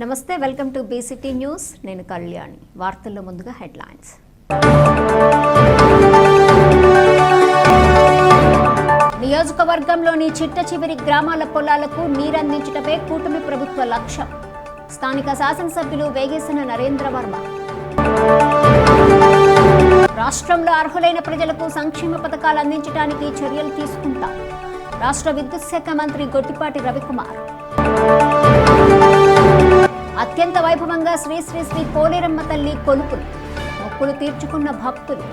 నమస్తే, welcome to BCT news. నేను కళ్యాణి. వార్తల్లో ముందుగా హెడ్లైన్స్. నియోజకవర్గంలోని చిట్ట చివరి గ్రామాల పొలాలకు నీరందించటమే కూటమి ప్రభుత్వ లక్ష్యం. స్థానిక శాసనసభ్యులు వేగేసిన నరేంద్ర వర్మ. రాష్ట్రంలో అర్హులైన ప్రజలకు సంక్షేమ పథకాలు అందించడానికి చర్యలు తీసుకుంటాం. రాష్ట్ర విద్యుత్ శాఖ మంత్రి గొట్టిపాటి రవికుమార్. అత్యంత వైభవంగా శ్రీ శ్రీ శ్రీ పోలేరమ్మ తల్లి కొలుపులు. మొక్కులు తీర్చుకున్న భక్తులు.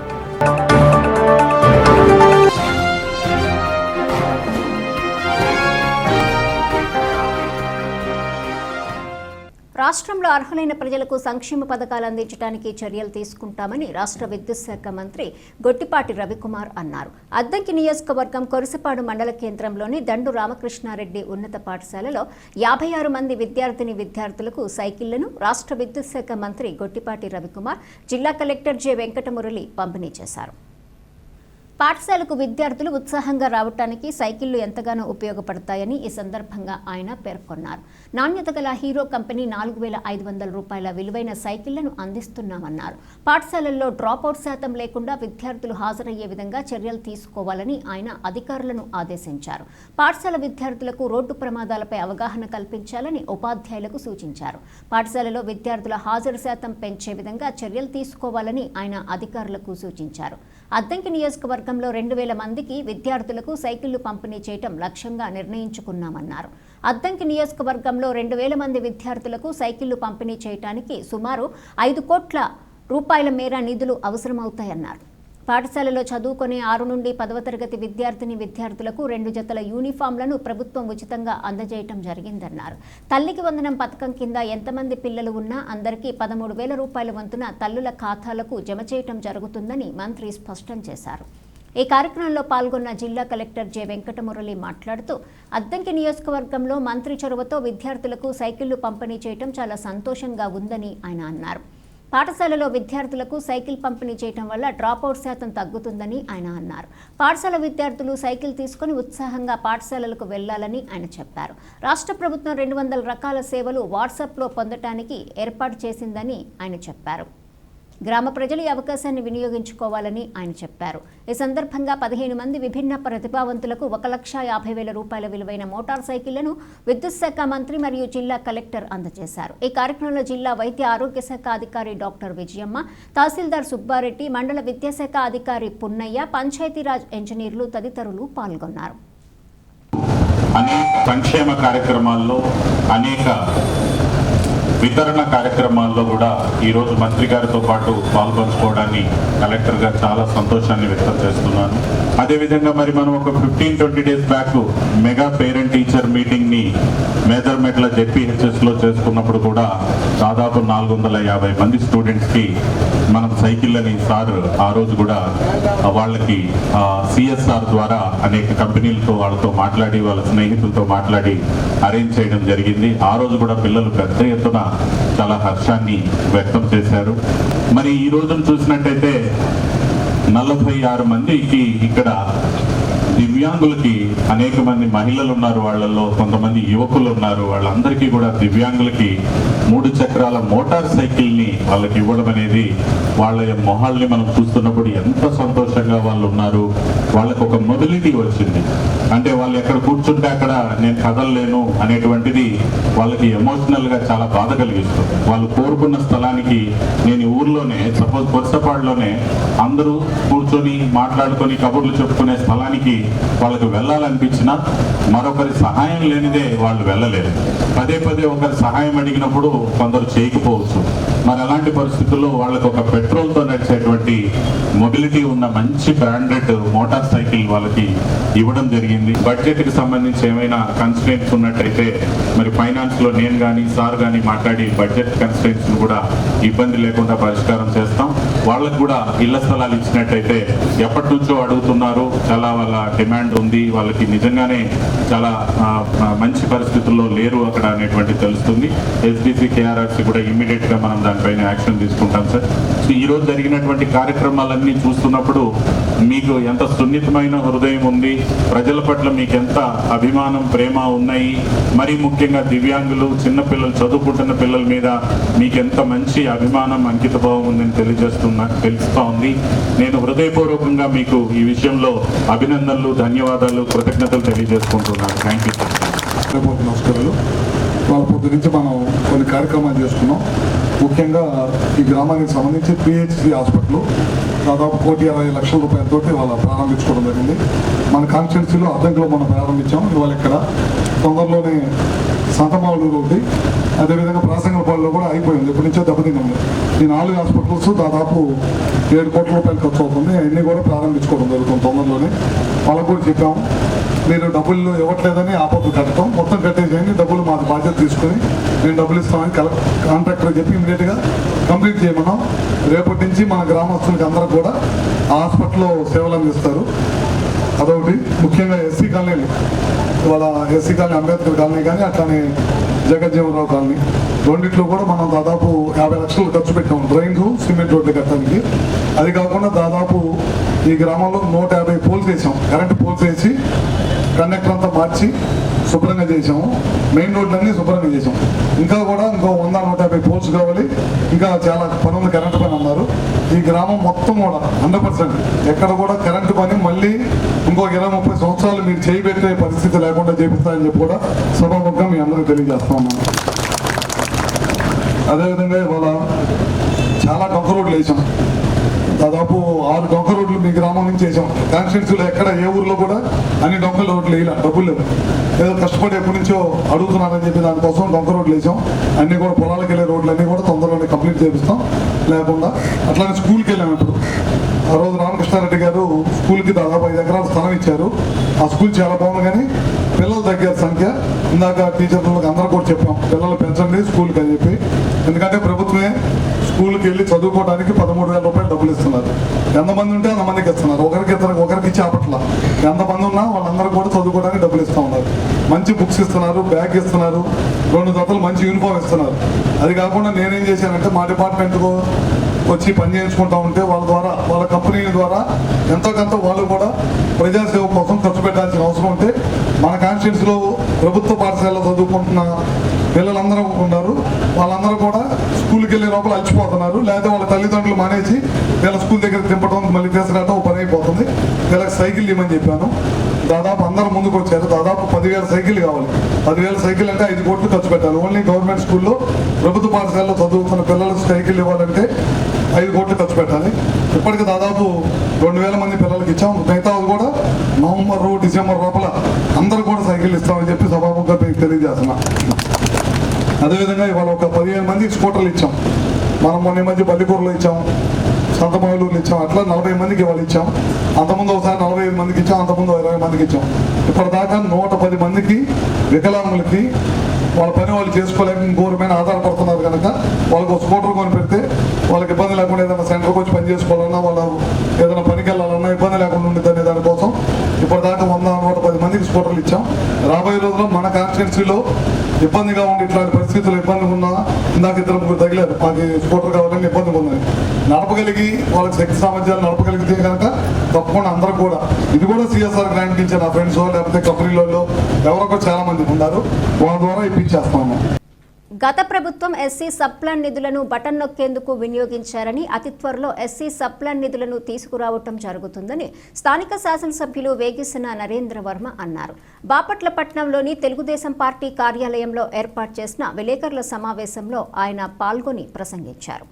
రాష్ట్రంలో అర్హులైన ప్రజలకు సంక్షేమ పథకాలు అందించడానికి చర్యలు తీసుకుంటామని రాష్ట్ర విద్యుత్ శాఖ మంత్రి గొట్టిపాటి రవికుమార్ అన్నారు. అద్దంకి నియోజకవర్గం కొరసపాడు మండల కేంద్రంలోని దండు రామకృష్ణారెడ్డి ఉన్నత పాఠశాలలో 56 మంది విద్యార్థులకు సైకిళ్లను రాష్ట్ర విద్యుత్ శాఖ మంత్రి గొట్టిపాటి రవికుమార్, జిల్లా కలెక్టర్ జె వెంకటమురళి పంపిణీ చేశారు. పాఠశాలకు విద్యార్థులు ఉత్సాహంగా రావడానికి సైకిళ్లు ఎంతగానో ఉపయోగపడతాయని ఈ సందర్భంగా ఆయన పేర్కొన్నారు. నాణ్యత గల హీరో కంపెనీ 4,500 రూపాయల విలువైన సైకిళ్లను అందిస్తున్నామన్నారు. పాఠశాలల్లో డ్రాపౌట్ శాతం లేకుండా విద్యార్థులు హాజరయ్యే విధంగా చర్యలు తీసుకోవాలని ఆయన అధికారులను ఆదేశించారు. పాఠశాల విద్యార్థులకు రోడ్డు ప్రమాదాలపై అవగాహన కల్పించాలని ఉపాధ్యాయులకు సూచించారు. పాఠశాలలో విద్యార్థుల హాజరు శాతం పెంచే విధంగా చర్యలు తీసుకోవాలని ఆయన అధికారులకు సూచించారు. అద్దంకి నియోజకవర్గంలో 2,000 మందికి విద్యార్థులకు సైకిళ్లు పంపిణీ చేయడం లక్ష్యంగా నిర్ణయించుకున్నామన్నారు. అద్దంకి నియోజకవర్గంలో 2,000 మంది విద్యార్థులకు సైకిళ్లు పంపిణీ చేయడానికి సుమారు 5 కోట్ల రూపాయల మేర నిధులు అవసరమవుతాయన్నారు. పాఠశాలలో చదువుకునే 6 నుండి 10వ తరగతి విద్యార్థులకు 2 జతల యూనిఫామ్లను ప్రభుత్వం ఉచితంగా అందజేయటం జరిగిందన్నారు. తల్లికి వందనం పథకం కింద ఎంతమంది పిల్లలు ఉన్నా అందరికీ 13,000 రూపాయల వంతున తల్లుల ఖాతాలకు జమ చేయటం జరుగుతుందని మంత్రి స్పష్టం చేశారు. ఈ కార్యక్రమంలో పాల్గొన్న జిల్లా కలెక్టర్ జె వెంకటమురళి మాట్లాడుతూ, అద్దంకి నియోజకవర్గంలో మంత్రి చొరవతో విద్యార్థులకు సైకిళ్లు పంపిణీ చేయటం చాలా సంతోషంగా ఉందని ఆయన అన్నారు. పాఠశాలలో విద్యార్థులకు సైకిల్ పంపిణీ చేయడం వల్ల డ్రాపౌట్ శాతం తగ్గుతుందని ఆయన అన్నారు. పాఠశాల విద్యార్థులు సైకిల్ తీసుకుని ఉత్సాహంగా పాఠశాలలకు వెళ్లాలని ఆయన చెప్పారు. రాష్ట్ర ప్రభుత్వం 200 రకాల సేవలు వాట్సాప్లో పొందటానికి ఏర్పాటు చేసిందని ఆయన చెప్పారు. గ్రామ ప్రజలు ఈ అవకాశాన్ని వినియోగించుకోవాలని ఆయన చెప్పారు. ఈ సందర్భంగా 15 మంది విభిన్న ప్రతిభావంతులకు 1,50,000 రూపాయల విలువైన మోటార్ సైకిళ్లను విద్యుత్ శాఖ మంత్రి మరియు జిల్లా కలెక్టర్ అందజేశారు. ఈ కార్యక్రమంలో జిల్లా వైద్య ఆరోగ్య శాఖ అధికారి డాక్టర్ విజయమ్మ, తహసీల్దార్ సుబ్బారెడ్డి, మండల విద్యాశాఖ అధికారి పున్నయ్య, పంచాయతీరాజ్ ఇంజనీర్లు తదితరులు పాల్గొన్నారు. అనేక సంక్షేమ కార్యక్రమాల్లో, అనేక వితరణ కార్యక్రమాల్లో కూడా ఈరోజు మంత్రి గారితో పాటు పాల్పంచుకోవడాన్ని కలెక్టర్ గారు చాలా సంతోషాన్ని వ్యక్తం చేస్తున్నాను. అదేవిధంగా మరి మనం ఒక 15-20 days back mega parent teacher మీటింగ్ని మేదర్మెట్ల జెడ్పీహెచ్ఎస్లో చేసుకున్నప్పుడు కూడా దాదాపు 450 మంది స్టూడెంట్స్కి మనం సైకిళ్ళని సార్ ఆ రోజు కూడా వాళ్ళకి సిఎస్ఆర్ ద్వారా అనేక కంపెనీలతో వాళ్ళతో మాట్లాడి వాళ్ళ స్నేహితులతో మాట్లాడి అరేంజ్ చేయడం జరిగింది. ఆ రోజు కూడా పిల్లలు పెద్ద ఎత్తున చాలా హర్షాన్ని వ్యక్తం చేశారు. మరి ఈ రోజును చూసినట్టయితే 46 మందికి ఇక్కడ దివ్యాంగులకి అనేక మంది మహిళలు ఉన్నారు, వాళ్ళల్లో కొంతమంది యువకులు ఉన్నారు. వాళ్ళందరికీ కూడా దివ్యాంగులకి 3 చక్రాల మోటార్ సైకిల్ని వాళ్ళకి ఇవ్వడం అనేది వాళ్ళ మొహాల్ని మనం చూస్తున్నప్పుడు ఎంత సంతోషంగా వాళ్ళు ఉన్నారు. వాళ్ళకు ఒక మొబిలిటీ వచ్చింది. అంటే వాళ్ళు ఎక్కడ కూర్చుంటే అక్కడ నేను కదలలేను అనేటువంటిది వాళ్ళకి ఎమోషనల్గా చాలా బాధ కలిగిస్తుంది. వాళ్ళు కోరుకున్న స్థలానికి నేను ఊర్లోనే సపోజ్ కొరసపాడులోనే అందరూ కూర్చొని మాట్లాడుకొని కబుర్లు చెప్పుకునే స్థలానికి వాళ్ళకి వెళ్ళాలనిపించినా మరొకరి సహాయం లేనిదే వాళ్ళు వెళ్ళలేరు. పదే ఒకరి సహాయం అడిగినప్పుడు కొందరు చేయకపోవచ్చు. మరి అలాంటి పరిస్థితుల్లో వాళ్ళకి ఒక పెట్రోల్తో నడిచేటువంటి మొబిలిటీ ఉన్న మంచి బ్రాండెడ్ మోటార్ సైకిల్ వాళ్ళకి ఇవ్వడం జరిగింది. బడ్జెట్కి సంబంధించి ఏమైనా కన్స్ట్రెంట్స్ ఉన్నట్టయితే మరి ఫైనాన్స్లో నేను కానీ సార్ కానీ మాట్లాడి బడ్జెట్ కన్స్ట్రెంట్స్ను కూడా ఇబ్బంది లేకుండా పరిష్కారం చేస్తాం. వాళ్ళకు కూడా ఇళ్ల స్థలాలు ఇచ్చినట్టయితే ఎప్పటి నుంచో అడుగుతున్నారు, చాలా వాళ్ళ డిమాండ్ ఉంది, వాళ్ళకి నిజంగానే చాలా మంచి పరిస్థితుల్లో లేరు అక్కడ అనేటువంటి తెలుస్తుంది. ఎస్డిసి కేఆర్ఆర్సి కూడా ఇమ్మీడియట్గా మనం దానిపైన యాక్షన్ తీసుకుంటాం సార్. సో ఈరోజు జరిగినటువంటి కార్యక్రమాలన్నీ చూస్తున్నప్పుడు మీకు ఎంత సున్నితమైన హృదయం ఉంది, ప్రజల పట్ల మీకు ఎంత అభిమానం ప్రేమ ఉన్నాయి, మరీ ముఖ్యంగా దివ్యాంగులు చిన్నపిల్లలు చదువుకుంటున్న పిల్లల మీద మీకు ఎంత మంచి అభిమానం అంకితభావం ఉందని తెలుస్తూ ఉంది. నేను హృదయపూర్వకంగా మీకు ఈ విషయంలో అభినందనలు, ధన్యవాదాలు, కృతజ్ఞతలు తెలియజేసుకుంటున్నాను. Thank you. నమస్కారాలు. వాళ్ళ పొద్దు నుంచి మనం కొన్ని కార్యక్రమాలు చేసుకున్నాం. ముఖ్యంగా ఈ గ్రామానికి సంబంధించి పిహెచ్సి హాస్పిటల్ దాదాపు 1,60,00,000 రూపాయలతో వాళ్ళ ప్రారంభించుకోవడం జరిగింది. మన కాన్స్టిట్యున్సీలో అద్దంకిలో మనం ప్రారంభించాం. ఇవాళ ఇక్కడ తొందరలోనే సంతమావులూరు ఒకటి, అదేవిధంగా ప్రాసంగపాడులో కూడా అయిపోయింది, ఇప్పటి నుంచో దెబ్బతింది. ఈ 4 హాస్పిటల్స్ దాదాపు 7 కోట్ల రూపాయలు ఖర్చు అవుతుంది. అన్నీ కూడా ప్రారంభించుకోవడం జరుగుతుంది తొందరలోనే. వాళ్ళకు కూడా చెప్పాము, మీరు డబ్బులు ఇవ్వట్లేదని ఆపత్తు కట్టడం, మొత్తం కట్టేసేయండి, డబ్బులు మాకు బాధ్యత తీసుకుని నేను డబ్బులు ఇస్తామని కాంట్రాక్టర్ చెప్పి ఇమీడియట్గా కంప్లీట్ చేయమన్నాం. రేపటి నుంచి మన గ్రామస్తులకి అందరూ కూడా హాస్పిటల్లో సేవలు అందిస్తారు. అదొకటి. ముఖ్యంగా ఎస్సీ కాలనీలు, ఇవాళ ఎస్సీ కాలనీ అంబేద్కర్ కాలనీ కానీ అట్లానే జగజ్జీవనరావు కాలనీ రెండిట్లో కూడా మనం దాదాపు 50 లక్షలు ఖర్చు పెట్టాం డ్రైన్స్, సిమెంట్ రోడ్లు కట్టడానికి. అది కాకుండా దాదాపు ఈ గ్రామంలో 150 పోల్స్ వేసాం, కరెంటు పోల్స్ వేసి కండక్టర్ అంతా మార్చి శుభ్రంగా చేసాము. మెయిన్ రోడ్లన్నీ శుభ్రంగా చేసాం. ఇంకా కూడా ఇంకో 100-150 పోల్స్ కావాలి. ఇంకా చాలా పనులు కరెంటు పని అన్నారు. ఈ గ్రామం మొత్తం కూడా 100% ఎక్కడ కూడా కరెంటు పని మళ్ళీ ఇంకో 20-30 సంవత్సరాలు మీరు చేయబెట్టే పరిస్థితి లేకుండా చేపిస్తారని చెప్పి కూడా సభాముఖంగా మీ అందరికీ తెలియజేస్తా ఉన్నాను. అదేవిధంగా ఇవాళ చాలా డొంక రోడ్లు వేసాం. దాదాపు 6 డొంక రోడ్లు మీ గ్రామం నుంచి వేసాం. కాన్స్టిట్యున్సీలో ఎక్కడ ఏ ఊర్లో కూడా అన్ని డొంక రోడ్లు వేయాలి, డబ్బులు లేవు. ఏదో కష్టపడి ఎప్పటి నుంచో అడుగుతున్నారని చెప్పి దానికోసం డొంక రోడ్లు వేసాం. అన్నీ కూడా పొలాలకు వెళ్ళే రోడ్లు అన్నీ కూడా తొందరలోనే కంప్లీట్ చేపిస్తాం. లేకుండా అట్లానే స్కూల్కి వెళ్ళాము. ఇప్పుడు ఆ రోజు రామకృష్ణారెడ్డి గారు స్కూల్కి దాదాపు 5 ఎకరాల స్థలం ఇచ్చారు. ఆ స్కూల్ చాలా బాగుంది, కానీ పిల్లలు తగ్గారు సంఖ్య. ఇందాక టీచర్లకు అందరూ కూడా చెప్పాం, పిల్లలు పెంచండి స్కూల్కి అని చెప్పి. ఎందుకంటే ప్రభుత్వమే స్కూల్కి వెళ్ళి చదువుకోవడానికి 13,000 రూపాయలు డబ్బులు ఇస్తున్నారు. ఎంతమంది ఉంటే అంతమందికి ఇస్తున్నారు. ఒకరికి ఇచ్చి ఆపట్ల. ఎంతమంది ఉన్నా వాళ్ళందరూ కూడా చదువుకోవడానికి డబ్బులు ఇస్తూ ఉన్నారు. మంచి బుక్స్ ఇస్తున్నారు, బ్యాగ్ ఇస్తున్నారు, 2 జతలు మంచి యూనిఫామ్ ఇస్తున్నారు. అది కాకుండా నేనేం చేశానంటే మా డిపార్ట్మెంట్కు వచ్చి పని చేయించుకుంటా ఉంటే వాళ్ళ ద్వారా, వాళ్ళ కంపెనీ ద్వారా ఎంతో కొంత వాళ్ళు కూడా ప్రజాసేవ కోసం ఖర్చు పెట్టాల్సిన అవసరం ఉంటే మన కాన్స్టిట్యున్సీలో ప్రభుత్వ పాఠశాలలో చదువుకుంటున్న పిల్లలందరూ ఉన్నారు. వాళ్ళందరూ కూడా స్కూల్కి వెళ్ళే లోపల అలసిపోతున్నారు. లేదా వాళ్ళ తల్లిదండ్రులు మానేసి వీళ్ళ స్కూల్ దగ్గర తింపడం మళ్ళీ తీసుకురావడం పని అయిపోతుంది. వీళ్ళకి సైకిల్ ఇవ్వమని చెప్పాను. దాదాపు అందరూ ముందుకు వచ్చారు. దాదాపు 10,000 సైకిల్ కావాలి. 10,000 సైకిల్ అంటే 5 కోట్లు ఖర్చు పెట్టాలి. ఓన్లీ గవర్నమెంట్ స్కూల్లో ప్రభుత్వ పాఠశాలలో చదువుతున్న పిల్లలకు సైకిల్ ఇవ్వాలంటే 5 కోట్లు ఖర్చు పెట్టాలి. ఇప్పటికి దాదాపు 2,000 మంది పిల్లలకి ఇచ్చాం. మిగతా కూడా నవంబర్, డిసెంబర్ లోపల అందరూ కూడా సైకిల్ ఇస్తామని చెప్పి సభాముఖంగా తెలియజేస్తున్నా. అదేవిధంగా ఇవాళ ఒక 15 మందికి స్కూటర్లు ఇచ్చాం. మనం మొన్న మధ్య బల్లికూరలో ఇచ్చాం, సంతమావులూరులో ఇచ్చాం. అట్లా 40 మందికి ఇవాళ ఇచ్చాం. అంతకుముందు ఒకసారి 45 మందికి ఇచ్చాం, అంతకుముందు 20 మందికి ఇచ్చాం. ఇప్పటిదాకా 110 మందికి వికలాంగులకి వాళ్ళ పని వాళ్ళు చేసుకోలేక ఇంకోరి మీద ఆధారపడుతున్నారు కనుక వాళ్ళకి ఒక స్కూటర్ కొని పెడితే వాళ్ళకి ఇబ్బంది లేకుండా ఏదైనా సెంటర్కి వచ్చి పని చేసుకోవాలన్నా, వాళ్ళు ఏదైనా పనికి వెళ్ళాలన్నా ఇబ్బంది లేకుండా ఉండేది అనే దానికోసం ఇప్పటిదాకా 110 మందికి స్కూటర్లు ఇచ్చాం. రాబోయే రోజుల్లో మన కాన్స్టిట్యున్సీలో ఇబ్బందిగా ఉండి ఇట్లాంటి పరిస్థితులు ఇబ్బందిగా ఉన్నా, ఇందాక 2-3 తగిలారు, మాకు స్కూటర్ కావాలని ఇబ్బందిగా ఉన్నది, నడపగలిగి వాళ్ళకి శక్తి సామర్థ్యాలు నడపగలిగితే కనుక తప్పకుండా అందరూ కూడా, ఇది కూడా సిఎస్ఆర్ గ్రాంట్ ఇచ్చే నా ఫ్రెండ్స్ లేకపోతే కంపెనీలలో ఎవరో చాలా మంది ఉన్నారు, వాళ్ళ ద్వారా ఇప్పించేస్తాము. గత ప్రభుత్వం ఎస్సీ సబ్ప్లాన్ నిధులను బటన్ నొక్కేందుకు వినియోగించారని, అతి త్వరలో ఎస్సీ సబ్ప్లాన్ నిధులను తీసుకురావటం జరుగుతుందని స్థానిక శాసనసభ్యులు వేగిసిన నరేంద్ర వర్మ అన్నారు. బాపట్ల పట్టణంలోని తెలుగుదేశం పార్టీ కార్యాలయంలో ఏర్పాటు చేసిన విలేకరుల సమావేశంలో ఆయన పాల్గొని ప్రసంగించారు.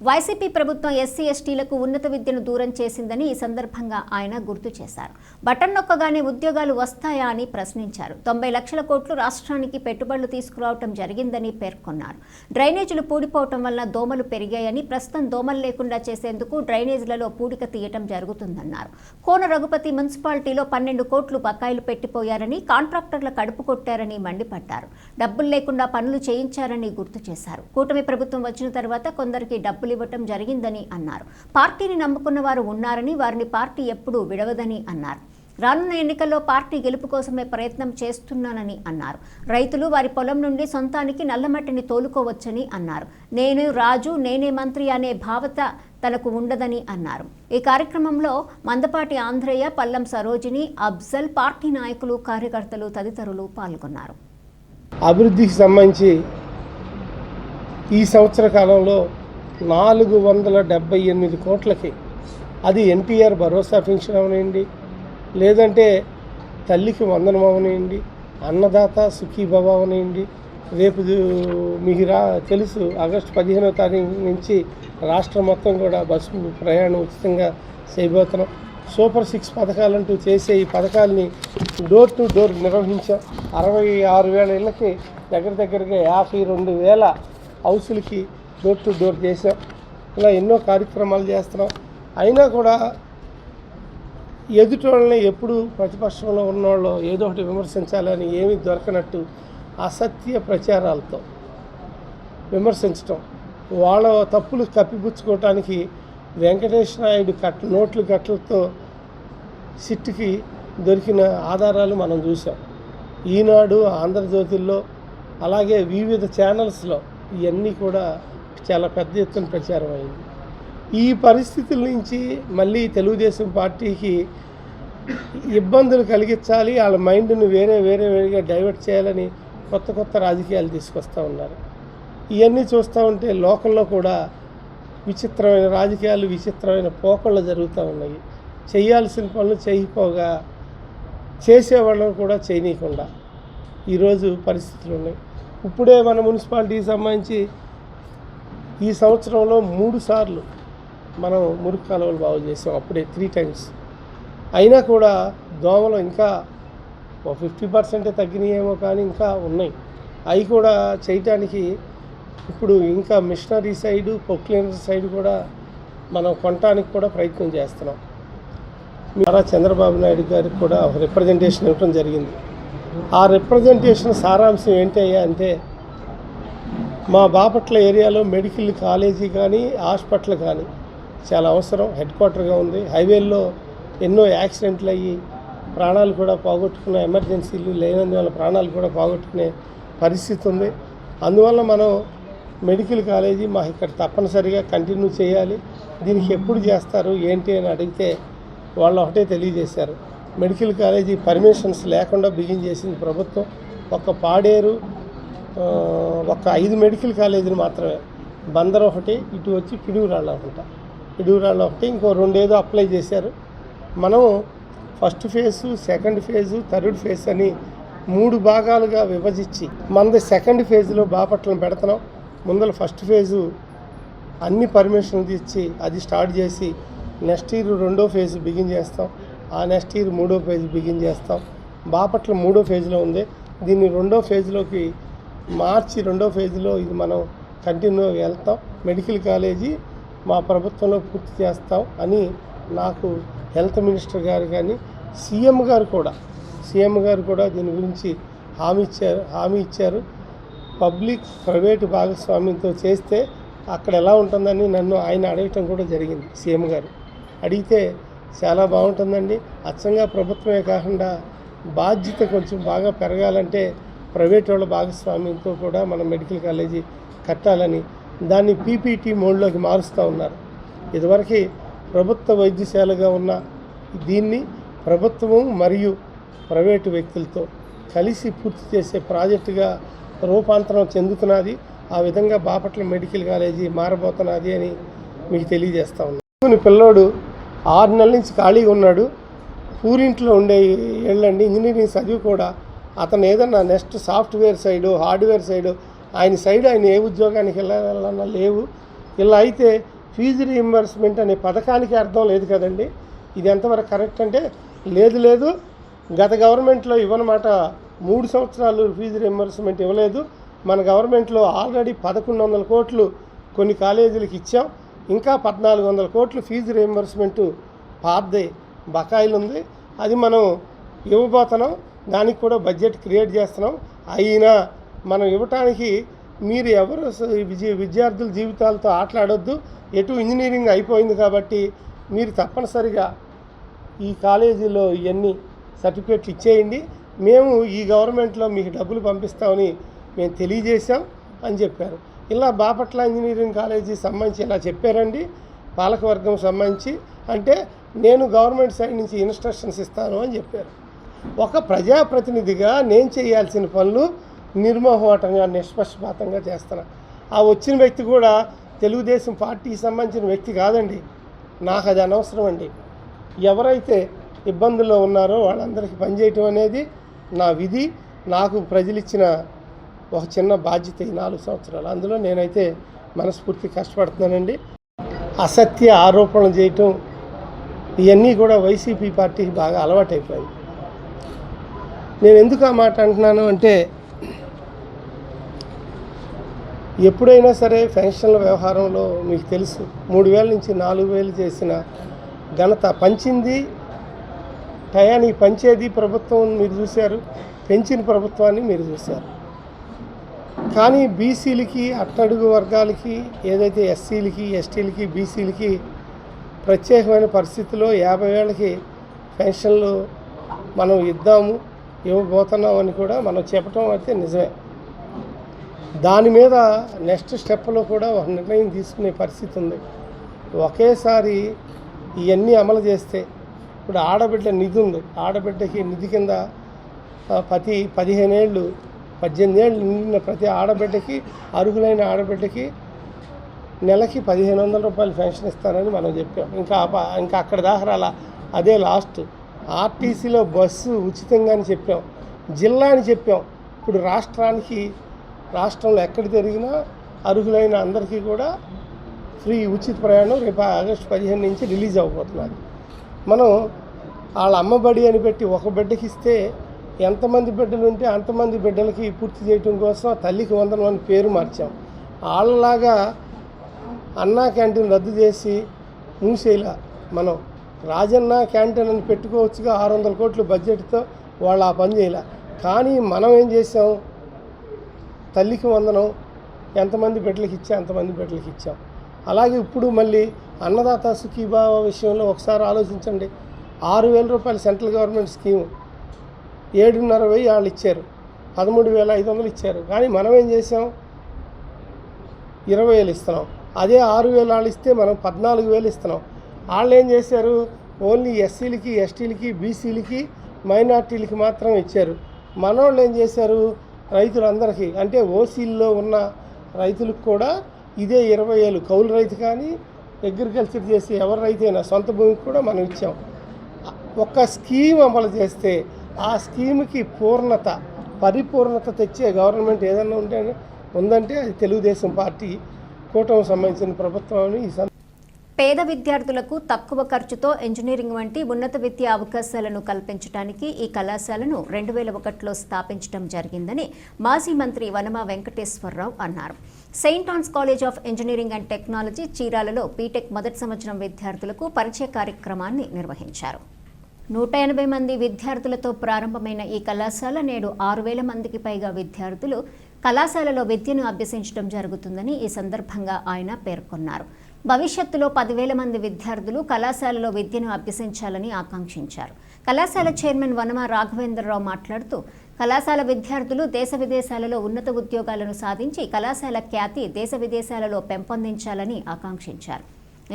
వైసీపీ ప్రభుత్వం ఎస్సీ ఎస్టీలకు ఉన్నత విద్యను దూరం చేసిందని ఈ సందర్భంగా ఆయన గుర్తు చేశారు. బటన్ నొక్కగానే ఉద్యోగాలు వస్తాయా అని ప్రశ్నించారు. 90 లక్షల కోట్లు రాష్ట్రానికి పెట్టుబడులు తీసుకురావటం జరిగిందని పేర్కొన్నారు. డ్రైనేజీలు పూడిపోవటం వల్ల దోమలు పెరిగాయని, ప్రస్తుతం దోమలు లేకుండా చేసేందుకు డ్రైనేజీలలో పూడిక తీయటం జరుగుతుందన్నారు. కోన రఘుపతి మున్సిపాలిటీలో 12 కోట్లు బకాయిలు పెట్టిపోయారని, కాంట్రాక్టర్ల కడుపు కొట్టారని మండిపడ్డారు. డబ్బులు లేకుండా పనులు చేయించారని గుర్తు చేశారు. కూటమి ప్రభుత్వం వచ్చిన తర్వాత కొందరికి డబ్బులు ఇవ్వటం జరిగిందని అన్నారు. పార్టీని నమ్ముకున్న వారు ఉన్నారని, వారిని పార్టీ ఎప్పుడూ విడవదని అన్నారు. రానున్న ఎన్నికల్లో పార్టీ గెలుపు కోసమే ప్రయత్నం చేస్తున్నానని అన్నారు. రైతులు వారి పొలం నుండి సొంతానికి నల్లమట్టిని తోలుకోవచ్చని అన్నారు. నేను రాజు నేనే మంత్రి అనే భావత తనకు ఉండదని అన్నారు. ఈ కార్యక్రమంలో మందపాటి ఆంధ్రయ్య, పల్లం సరోజిని, అఫ్జల్, పార్టీ నాయకులు, కార్యకర్తలు తదితరులు పాల్గొన్నారు. అభివృద్ధికి సంబంధించి ఈ సంవత్సర కాలంలో 478 కోట్లకి, అది ఎన్టీఆర్ భరోసా పెన్షన్ అవనండి, లేదంటే తల్లికి వందనం అవనండి, అన్నదాత సుఖీభవ అవనండి, రేపు మీకు తెలుసు ఆగస్టు 15వ తారీఖు నుంచి రాష్ట్రం మొత్తం కూడా బస్సు ప్రయాణం ఉచితంగా చేయబోతున్నాం. సూపర్ 6 పథకాలంటూ చేసే ఈ పథకాలని డోర్ టు డోర్ నిర్వహించాం. 66,000 ఇళ్ళకి దగ్గరగా 52,000 హౌసులకి డోర్ టు డోర్ చేసాం. ఇలా ఎన్నో కార్యక్రమాలు చేస్తున్నాం. అయినా కూడా ఎదుటోళ్ళని ఎప్పుడు ప్రతిపక్షంలో ఉన్నవాళ్ళు ఏదో ఒకటి విమర్శించాలని ఏమీ దొరకనట్టు అసత్య ప్రచారాలతో విమర్శించటం, వాళ్ళ తప్పులు కప్పిపుచ్చుకోవటానికి వెంకటేశ్వర నాయుడు నోట్లు కట్టలతో సిట్టుకి దొరికిన ఆధారాలు మనం చూసాం. ఈనాడు, ఆంధ్రజ్యోతిల్లో, అలాగే వివిధ ఛానల్స్లో ఇవన్నీ కూడా చాలా పెద్ద ఎత్తున ప్రచారం అయింది. ఈ పరిస్థితుల నుంచి మళ్ళీ తెలుగుదేశం పార్టీకి ఇబ్బందులు కలిగించాలి, వాళ్ళ మైండ్ని వేరేగా డైవర్ట్ చేయాలని కొత్త రాజకీయాలు తీసుకొస్తూ ఉన్నారు. ఇవన్నీ చూస్తూ ఉంటే లోకల్లో కూడా విచిత్రమైన రాజకీయాలు, విచిత్రమైన పోకళ్ళు జరుగుతూ ఉన్నాయి. చేయాల్సిన పనులు చేయకపోగా చేసేవాళ్ళని కూడా చేయనీయకుండా ఈరోజు పరిస్థితులు ఉన్నాయి. ఇప్పుడే మన మున్సిపాలిటీకి సంబంధించి ఈ సంవత్సరంలో 3 సార్లు మనం మురికి కాలువలు బాగు చేసాం, అప్పుడే 3 times. అయినా కూడా దోమలు ఇంకా 50% తగ్గినాయేమో, కానీ ఇంకా ఉన్నాయి. అవి కూడా చేయటానికి ఇప్పుడు ఇంకా మిషనరీ సైడు, పొక్లైనర్ సైడ్ కూడా మనం కొనటానికి కూడా ప్రయత్నం చేస్తున్నాం. చంద్రబాబు నాయుడు గారికి కూడా ఒక రిప్రజెంటేషన్ ఇవ్వడం జరిగింది. ఆ రిప్రజెంటేషన్ సారాంశం ఏంటయ్యా అంటే, మా బాపట్ల ఏరియాలో మెడికల్ కాలేజీ కానీ హాస్పిటల్ కానీ చాలా అవసరం, హెడ్ క్వార్టర్గా ఉంది. హైవేల్లో ఎన్నో యాక్సిడెంట్లు అయ్యి ప్రాణాలు కూడా పోగొట్టుకునే, ఎమర్జెన్సీలు లేనందువల్ల ప్రాణాలు కూడా పోగొట్టుకునే పరిస్థితి ఉంది. అందువల్ల మనం మెడికల్ కాలేజీ మాకు ఇక్కడ తప్పనిసరిగా కంటిన్యూ చేయాలి. దీనికి ఎప్పుడు చేస్తారు ఏంటి అని అడిగితే వాళ్ళు ఒకటే తెలియజేశారు, మెడికల్ కాలేజీ పర్మిషన్స్ లేకుండా బిగిన్ చేసింది ప్రభుత్వం. ఒక పాడేరు, ఒక 5 మెడికల్ కాలేజీలు మాత్రమే, బందర్ ఒకటి, ఇటు వచ్చి పిడుగురాళ్ళ ఒకటి, ఇంకో 2 ఏదో అప్లై చేశారు. మనం first phase, second phase, third phase అని 3 భాగాలుగా విభజించి మనది సెకండ్ ఫేజ్లో బాపట్లను పెడుతున్నాం. ముందర ఫస్ట్ ఫేజు అన్ని పర్మిషన్లు ఇచ్చి అది స్టార్ట్ చేసి నెక్స్ట్ ఇయర్ 2వ ఫేజ్ బిగిన్ చేస్తాం. ఆ నెక్స్ట్ ఇయర్ 3వ ఫేజ్ బిగిన్ చేస్తాం. బాపట్ల 3వ ఫేజ్లో ఉంది. దీన్ని 2వ ఫేజ్లోకి మార్చి 2వ ఫేజ్లో ఇది మనం కంటిన్యూ వెళ్తాం. మెడికల్ కాలేజీ మా ప్రభుత్వంలో పూర్తి చేస్తాం అని నాకు హెల్త్ మినిస్టర్ గారు కానీ సీఎం గారు కూడా దీని గురించి హామీ ఇచ్చారు. పబ్లిక్ ప్రైవేటు భాగస్వామ్యంతో చేస్తే అక్కడ ఎలా ఉంటుందని నన్ను ఆయన అడగటం కూడా జరిగింది. సీఎం గారు అడిగితే చాలా బాగుంటుందండి, అచ్చంగా ప్రభుత్వమే కాకుండా బాధ్యత కొంచెం బాగా పెరగాలంటే ప్రైవేట్ వాళ్ళ భాగస్వామ్యంతో కూడా మనం మెడికల్ కాలేజీ కట్టాలని దాన్ని పీపీటీ మోడ్లోకి మారుస్తూ ఉన్నారు. ఇదివరకు ప్రభుత్వ వైద్యశాలగా ఉన్న దీన్ని ప్రభుత్వము మరియు ప్రైవేటు వ్యక్తులతో కలిసి పూర్తి చేసే ప్రాజెక్టుగా రూపాంతరం చెందుతున్నది. ఆ విధంగా బాపట్ల మెడికల్ కాలేజీ మారబోతున్నది అని మీకు తెలియజేస్తూ ఉన్నాను. పిల్లోడు 6 నెలల నుంచి ఖాళీగా ఉన్నాడు. పూరింట్లో ఉండే వెళ్ళండి ఇంజనీరింగ్ చదివి కూడా అతను ఏదన్నా next software side, hardware side, ఆయన ఏ ఉద్యోగానికి వెళ్ళాలన్నా లేవు. ఇలా అయితే ఫీజు రీయింబర్స్మెంట్ అనే పథకానికి అర్థం లేదు కదండి. ఇది ఎంతవరకు కరెక్ట్ అంటే లేదు, గత గవర్నమెంట్లో ఇవ్వనమాట. 3 సంవత్సరాలు ఫీజు రీయింబర్స్మెంట్ ఇవ్వలేదు. మన గవర్నమెంట్లో ఆల్రెడీ 1,100 కోట్లు కొన్ని కాలేజీలకు ఇచ్చాం. ఇంకా 1,400 కోట్లు ఫీజు రీయింబర్స్మెంటు పాతదే బకాయిలు ఉంది. అది మనం ఇవ్వబోతున్నాం. దానికి కూడా బడ్జెట్ క్రియేట్ చేస్తున్నాం. అయినా మనం ఇవ్వటానికి మీరు ఎవరు విద్యార్థుల జీవితాలతో ఆటలాడొద్దు. ఎటు ఇంజనీరింగ్ అయిపోయింది కాబట్టి మీరు తప్పనిసరిగా ఈ కాలేజీలో ఇవన్నీ సర్టిఫికేట్లు ఇచ్చేయండి, మేము ఈ గవర్నమెంట్లో మీకు డబ్బులు పంపిస్తామని మేము తెలియజేశాం అని చెప్పారు. ఇలా బాపట్ల ఇంజనీరింగ్ కాలేజీ సంబంధించి ఇలా చెప్పారండి పాలకవర్గం సంబంధించి. అంటే నేను గవర్నమెంట్ సైడ్ నుంచి ఇన్స్ట్రక్షన్స్ ఇస్తాను అని చెప్పారు. ఒక ప్రజాప్రతినిధిగా నేను చేయాల్సిన పనులు నిర్మోహమాటంగా నిష్పక్షపాతంగా చేస్తాను. ఆ వచ్చిన వ్యక్తి కూడా తెలుగుదేశం పార్టీకి సంబంధించిన వ్యక్తి కాదండి, నాకు అది అనవసరం అండి. ఎవరైతే ఇబ్బందుల్లో ఉన్నారో వాళ్ళందరికీ పనిచేయటం అనేది నా విధి. నాకు ప్రజలు ఇచ్చిన ఒక చిన్న బాధ్యత ఈ 4 సంవత్సరాలు, అందులో నేనైతే మనస్ఫూర్తి కష్టపడుతున్నానండి. అసత్య ఆరోపణలు చేయటం ఇవన్నీ కూడా వైసీపీ పార్టీకి బాగా అలవాటైపోయింది. నేను ఎందుకు ఆ మాట అంటున్నాను అంటే, ఎప్పుడైనా సరే పెన్షన్ల వ్యవహారంలో మీకు తెలుసు 3,000 నుంచి 4,000 చేసిన ఘనత, పంచింది టయానికి పంచేది ప్రభుత్వం మీరు చూశారు, పెంచిన ప్రభుత్వాన్ని మీరు చూశారు. కానీ బీసీలకి, అట్టడుగు వర్గాలకి, ఏదైతే ఎస్సీలకి, ఎస్టీలకి, బీసీలకి ప్రత్యేకమైన పరిస్థితుల్లో 50 ఏళ్ళకి పెన్షన్లు మనం ఇవ్వబోతున్నామని కూడా మనం చెప్పటం అయితే నిజమే. దాని మీద నెక్స్ట్ స్టెప్లో కూడా ఒక నిర్ణయం తీసుకునే పరిస్థితి ఉంది. ఒకేసారి ఇవన్నీ అమలు చేస్తే, ఇప్పుడు ఆడబిడ్డ నిధి ఉంది, ఆడబిడ్డకి నిధి కింద ప్రతి 15 ఏళ్ళు 18 ఏళ్ళు నిండిన ప్రతి ఆడబిడ్డకి, అర్హులైన ఆడబిడ్డకి నెలకి 1,500 రూపాయలు పెన్షన్ ఇస్తారని మనం చెప్పాం. ఇంకా అక్కడ దాకా అదే లాస్ట్. ఆర్టీసీలో బస్సు ఉచితంగా అని చెప్పాం, జిల్లా అని చెప్పాం. ఇప్పుడు రాష్ట్రంలో ఎక్కడ తిరిగినా అర్హులైన అందరికీ కూడా ఫ్రీ ఉచిత ప్రయాణం రేపు ఆగస్టు 15 నుంచి రిలీజ్ అవ్వబోతున్నారు. మనం వాళ్ళ అమ్మబడి అని పెట్టి ఒక బిడ్డకి ఇస్తే ఎంతమంది బిడ్డలు ఉంటే అంతమంది బిడ్డలకి పూర్తి చేయడం కోసం తల్లికి వందనం అని పేరు మార్చాం. వాళ్ళలాగా అన్నా క్యాంటీన్ రద్దు చేసి మూసేలా మనం రాజన్న క్యాంటీన్ అని పెట్టుకోవచ్చుగా 600 కోట్ల బడ్జెట్తో వాళ్ళు ఆ పని చేయాల. కానీ మనం ఏం చేసాం, తల్లికి వందనం ఎంతమంది బిడ్డలకి అంతమంది బిడ్డలకి ఇచ్చాం. అలాగే ఇప్పుడు మళ్ళీ అన్నదాత సుఖీభావ విషయంలో ఒకసారి ఆలోచించండి. 6,000 రూపాయలు సెంట్రల్ గవర్నమెంట్ స్కీము, 7,500 వాళ్ళు ఇచ్చారు, 13,500 ఇచ్చారు. కానీ మనం ఏం చేసాం, 20,000 ఇస్తున్నాం. అదే 6,000 వాళ్ళు ఇస్తే మనం 14,000 ఇస్తున్నాం. వాళ్ళు ఏం చేశారు, ఓన్లీ ఎస్సీలకి, ఎస్టీలకి, బీసీలకి, మైనార్టీలకి మాత్రం ఇచ్చారు. మనోళ్ళు ఏం చేశారు, రైతులందరికీ అంటే ఓసీల్లో ఉన్న రైతులకు కూడా ఇదే 20,000, కౌలు రైతు కానీ అగ్రికల్చర్ చేసి ఎవరి రైతైనా సొంత భూమికి కూడా మనం ఇచ్చాం. ఒక స్కీమ్ అమలు చేస్తే ఆ స్కీమ్కి పరిపూర్ణత తెచ్చే గవర్నమెంట్ ఏదైనా ఉందంటే అది తెలుగుదేశం పార్టీ కూటమి సంబంధించిన ప్రభుత్వం అని ఈ పేద విద్యార్థులకు తక్కువ ఖర్చుతో ఇంజనీరింగ్ వంటి ఉన్నత విద్యా అవకాశాలను కల్పించడానికి ఈ కళాశాలను 2001లో స్థాపించడం జరిగిందని మాజీ మంత్రి వనమా వెంకటేశ్వరరావు అన్నారు. Saint Ann's College of Engineering and Technology చీరాలలో బీటెక్ మొదటి సంవత్సరం విద్యార్థులకు పరిచయ కార్యక్రమాన్ని నిర్వహించారు. 180 మంది విద్యార్థులతో ప్రారంభమైన ఈ కళాశాల నేడు 6,000 మందికి పైగా విద్యార్థులు కళాశాలలో విద్యను అభ్యసించడం జరుగుతుందని ఈ సందర్భంగా ఆయన పేర్కొన్నారు. భవిష్యత్తులో 10,000 మంది విద్యార్థులు కళాశాలలో విద్యను అభ్యసించాలని ఆకాంక్షించారు. కళాశాల చైర్మన్ వనమా రాఘవేంద్రరావు మాట్లాడుతూ కళాశాల విద్యార్థులు దేశ విదేశాలలో ఉన్నత ఉద్యోగాలను సాధించి కళాశాల ఖ్యాతి దేశ విదేశాలలో పెంపొందించాలని ఆకాంక్షించారు.